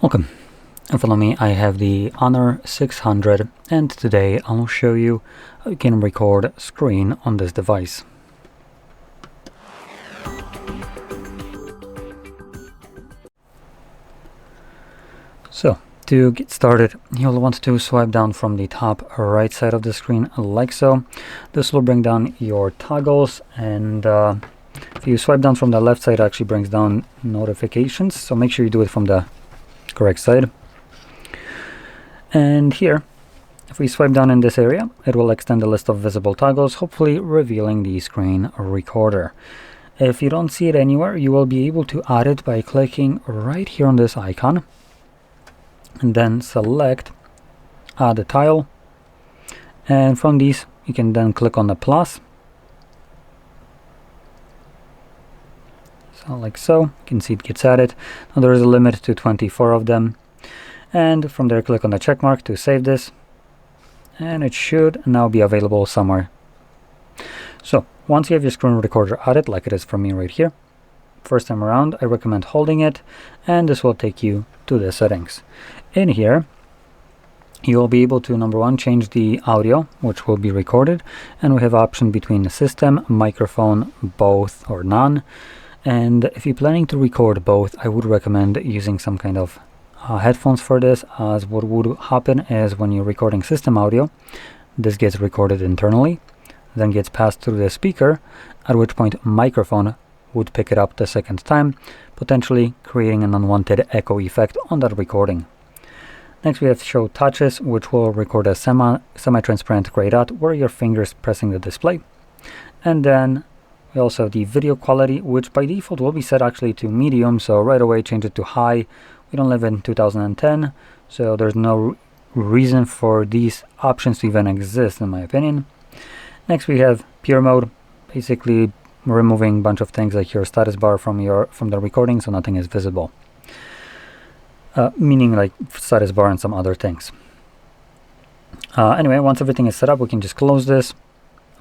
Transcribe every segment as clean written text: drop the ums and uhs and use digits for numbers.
Welcome. In front of me I have the Honor 600, and today I'll show you how you can record screen on this device. So to get started, you'll want to swipe down from the top right side of the screen like so. This will bring down your toggles, and if you swipe down from the left side, it actually brings down notifications, so make sure you do it from the correct side. And here, if we swipe down in this area, it will extend the list of visible toggles, hopefully revealing the screen recorder. If you don't see it anywhere, you will be able to add it by clicking right here on this icon and then select add a tile, and from these you can then click on the plus, so like so. You can see it gets added. Now there is a limit to 24 of them, and from there click on the check mark to save this, and it should now be available somewhere. So once you have your screen recorder added, like it is for me right here, first time around I recommend holding it, and this will take you to the settings. In here you will be able to, number one, change the audio which will be recorded, and we have option between the system, microphone, both, or none. And if you're planning to record both, I would recommend using some kind of headphones for this, as what would happen is when you're recording system audio, this gets recorded internally, then gets passed through the speaker, at which point microphone would pick it up the second time, potentially creating an unwanted echo effect on that recording. Next we have show touches, which will record a semi-transparent gray dot where your fingers pressing the display. And then we also have the video quality, which by default will be set actually to medium, so right away change it to high. We don't live in 2010, so there's no reason for these options to even exist, in my opinion. Next we have pure mode, basically removing a bunch of things like your status bar from the recording, so nothing is visible. Meaning like status bar and some other things. Anyway, once everything is set up, we can just close this,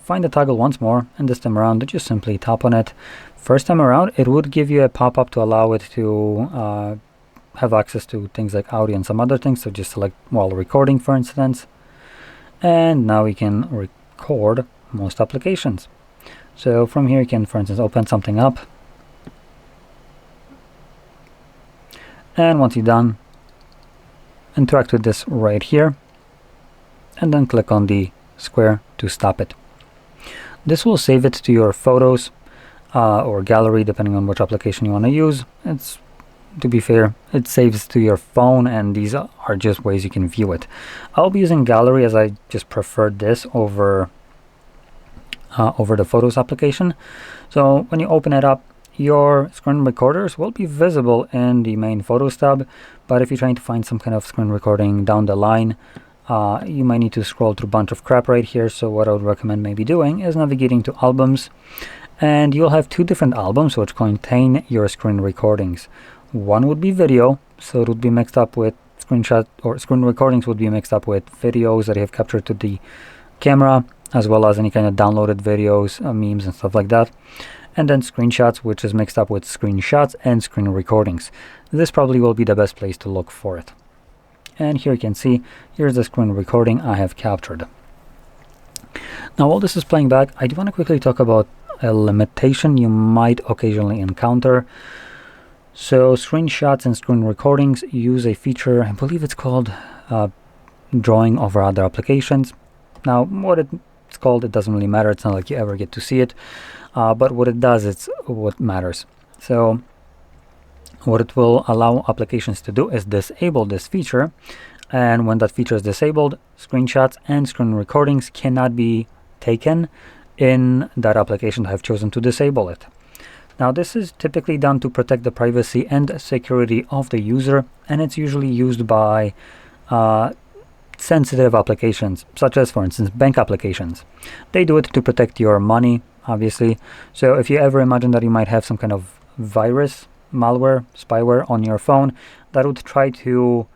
find the toggle once more, and this time around just simply tap on it. First time around it would give you a pop-up to allow it to have access to things like audio and some other things, so just select while recording, for instance, and now we can record most applications. So from here you can, for instance, open something up, and once you're done, interact with this right here, and then click on the square to stop it. This will save it to your photos or gallery, depending on which application you want to use. It's, to be fair, it saves to your phone, and these are just ways you can view it. I'll be using gallery as I just prefer this over the photos application. So when you open it up, your screen recorders will be visible in the main photos tab, but if you're trying to find some kind of screen recording down the line, you might need to scroll through a bunch of crap right here. So what I would recommend maybe doing is navigating to albums, and you'll have two different albums which contain your screen recordings. One would be video, so it would be mixed up with screenshot, or screen recordings would be mixed up with videos that you have captured to the camera, as well as any kind of downloaded videos, memes and stuff like that. And then screenshots, which is mixed up with screenshots and screen recordings. This probably will be the best place to look for it. And here you can see, here's the screen recording I have captured. Now while this is playing back, I do want to quickly talk about a limitation you might occasionally encounter. So screenshots and screen recordings use a feature, I believe it's called drawing over other applications. Now what it's called, it doesn't really matter, it's not like you ever get to see it, but what it does, it's what matters. So what it will allow applications to do is disable this feature, and when that feature is disabled, screenshots and screen recordings cannot be taken in that application that have chosen to disable it. Now this is typically done to protect the privacy and security of the user, and it's usually used by sensitive applications, such as, for instance, bank applications. They do it to protect your money, obviously. So if you ever imagine that you might have some kind of virus, malware, spyware on your phone that would try to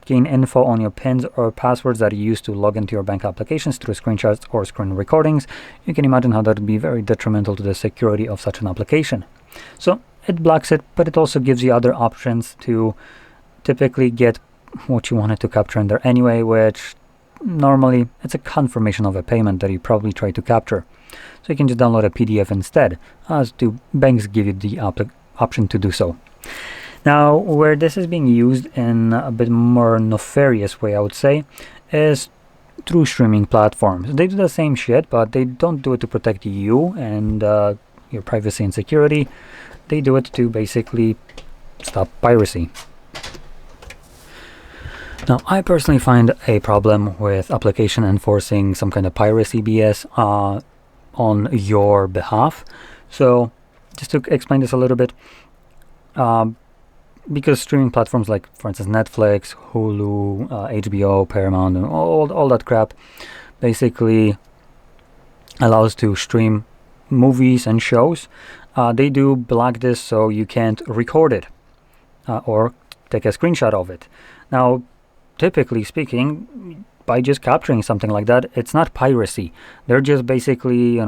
gain info on your pins or passwords that you use to log into your bank applications through screenshots or screen recordings, you can imagine how that would be very detrimental to the security of such an application. So it blocks it, but it also gives you other options to typically get what you wanted to capture in there anyway, which normally it's a confirmation of a payment that you probably try to capture. So you can just download a PDF instead, as do banks give you the option to do so. Now, where this is being used in a bit more nefarious way, I would say, is through streaming platforms. They do the same shit, but they don't do it to protect you and your privacy and security. They do it to basically stop piracy. Now, I personally find a problem with application enforcing some kind of piracy BS on your behalf. So, just to explain this a little bit, because streaming platforms like, for instance, Netflix, Hulu, HBO, Paramount, and all that crap basically allows to stream movies and shows. They do block this so you can't record it or take a screenshot of it. Now, typically speaking, by just capturing something like that, it's not piracy. They're just basically,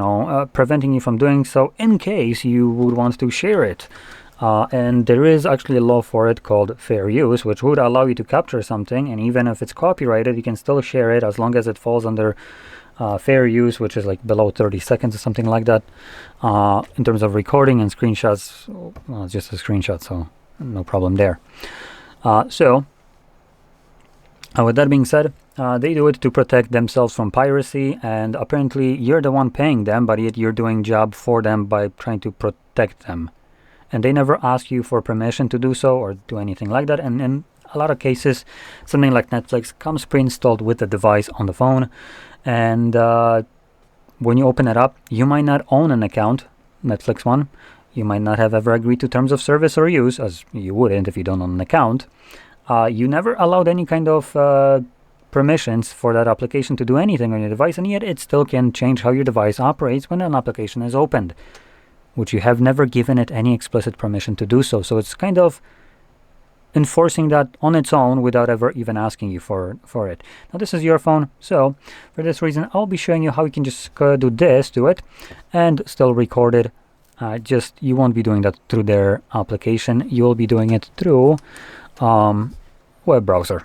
preventing you from doing so in case you would want to share it. And there is actually a law for it called fair use, which would allow you to capture something, and even if it's copyrighted, you can still share it as long as it falls under fair use, which is like below 30 seconds or something like that. In terms of recording and screenshots, well, it's just a screenshot, so no problem there. With that being said, they do it to protect themselves from piracy, and apparently you're the one paying them, but yet you're doing job for them by trying to protect them. And they never ask you for permission to do so or do anything like that. And in a lot of cases, something like Netflix comes pre-installed with the device on the phone. And when you open it up, you might not own an account, Netflix one. You might not have ever agreed to terms of service or use, as you wouldn't if you don't own an account. You never allowed any kind of permissions for that application to do anything on your device, and yet it still can change how your device operates when an application is opened, which you have never given it any explicit permission to do so. So it's kind of enforcing that on its own without ever even asking you for it. Now, this is your phone, so for this reason, I'll be showing you how you can just do this to it and still record it. Just you won't be doing that through their application. You'll be doing it through web browser.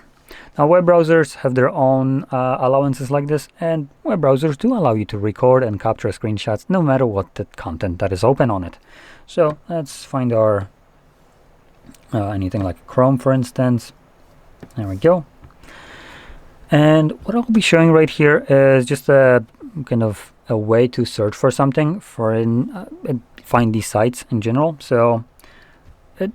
Now, web browsers have their own allowances like this, and web browsers do allow you to record and capture screenshots no matter what the content that is open on it. So let's find our anything like Chrome, for instance. There we go. And what I'll be showing right here is just a kind of a way to search for something, find these sites in general. So I'm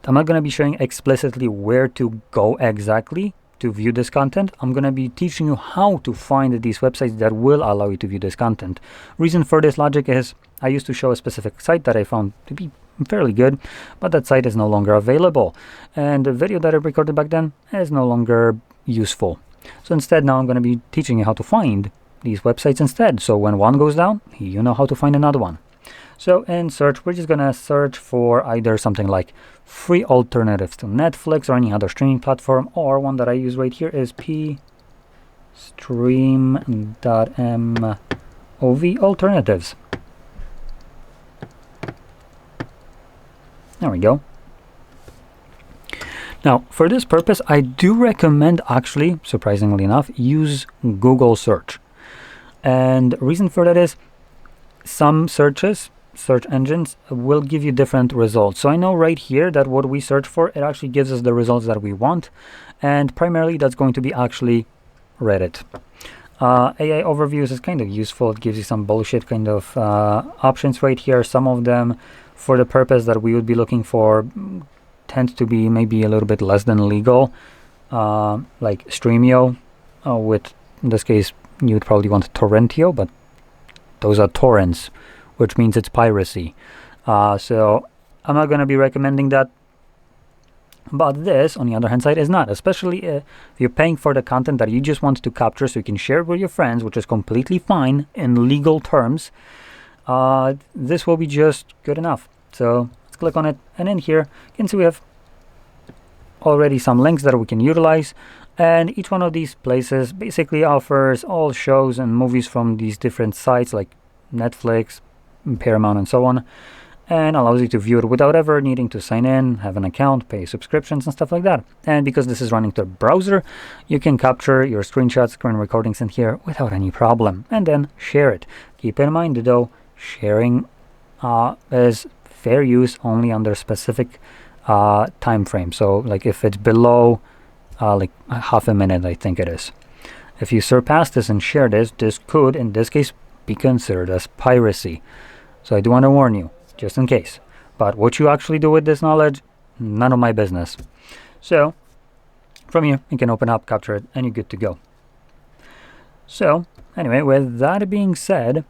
not going to be showing explicitly where to go exactly to view this content. I'm going to be teaching you how to find these websites that will allow you to view this content. Reason for this logic is I used to show a specific site that I found to be fairly good, but that site is no longer available, and the video that I recorded back then is no longer useful. So instead, now I'm going to be teaching you how to find these websites instead. So when one goes down, you know how to find another one. So in search, we're just going to search for either something like free alternatives to Netflix or any other streaming platform, or one that I use right here is pstream.mov alternatives. There we go. Now, for this purpose, I do recommend, actually, surprisingly enough, use Google search. And the reason for that is some search engines will give you different results. So I know right here that what we search for, it actually gives us the results that we want. And primarily that's going to be actually Reddit. AI overviews is kind of useful. It gives you some bullshit kind of options right here. Some of them, for the purpose that we would be looking for, tend to be maybe a little bit less than legal, like Streamio, with, in this case, you would probably want Torrentio, but those are torrents, which means it's piracy. So I'm not going to be recommending that. But this, on the other hand side, is not, especially if you're paying for the content that you just want to capture so you can share it with your friends, which is completely fine in legal terms. This will be just good enough. So let's click on it, and in here you can see we have already some links that we can utilize, and each one of these places basically offers all shows and movies from these different sites like Netflix, Paramount, and so on. and allows you to view it without ever needing to sign in, have an account, pay subscriptions and stuff like that. And because this is running through a browser, you can capture your screenshots, screen recordings in here without any problem, and then share it. Keep in mind though, sharing is fair use only under specific time frame. So like if it's below like half a minute, I think it is. If you surpass this and share this, this could in this case be considered as piracy. So I do want to warn you, just in case. But what you actually do with this knowledge, none of my business. So from here you can open up, capture it, and you're good to go. So anyway, with that being said,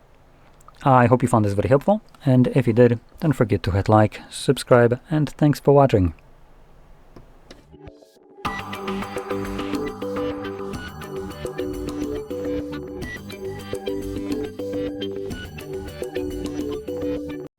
I hope you found this very helpful, and if you did, don't forget to hit like, subscribe, and thanks for watching.